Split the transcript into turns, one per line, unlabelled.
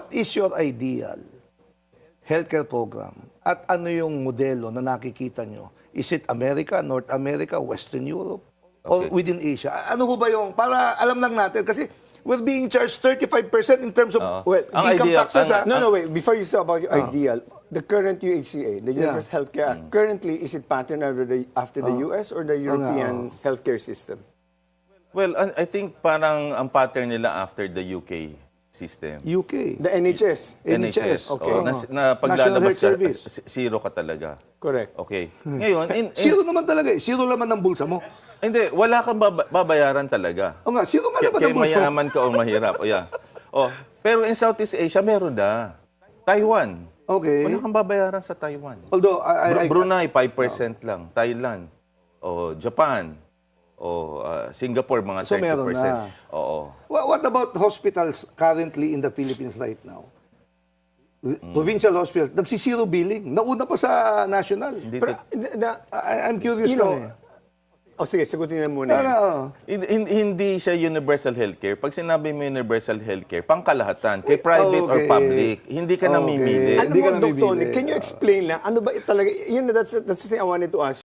what is your ideal healthcare program? At ano yung modelo na nakikita nyo? Is it America, North America, Western Europe, or within Asia? Ano ho ba yung, para alam lang natin, kasi we're being charged 35% in terms of income taxes.
No, wait. Before you say about your ideal, the current UHCA, the Universal Healthcare Act, currently, is it patterned after the US or the European healthcare system?
Well, I think parang ang pattern nila after the UK system.
UK.
The NHS.
NHS.
Okay.
Oh, na paglalabas ka,
Service.
zero ka talaga.
Correct.
Okay. Ngayon,
Zero naman talaga eh. Zero laman ng bulsa mo.
hindi, wala kang babayaran talaga.
O nga, zero man naman
Kaya
ng bulsa mo.
mayaman ka o mahirap. O yeah. Pero in Southeast Asia, meron na. Taiwan.
Okay.
Wala kang babayaran sa Taiwan.
Although,
Brunei, 5% lang. Thailand. O Japan. O Singapore, mga 30%.
So, meron na.
Oo.
What about hospitals currently in the Philippines right now? Provincial hospitals, nagsisiro billing. Nauna pa sa national.
Hindi
Pero,
I'm curious
you know,
lang eh.
sige, sagutin na muna.
Hindi siya universal healthcare. Pag sinabi mo universal healthcare, pangkalahatan, kay private or public, hindi ka namimili.
Alam mo, Dr. Tony, can you explain lang, ano ba talaga, that's the thing I wanted to ask.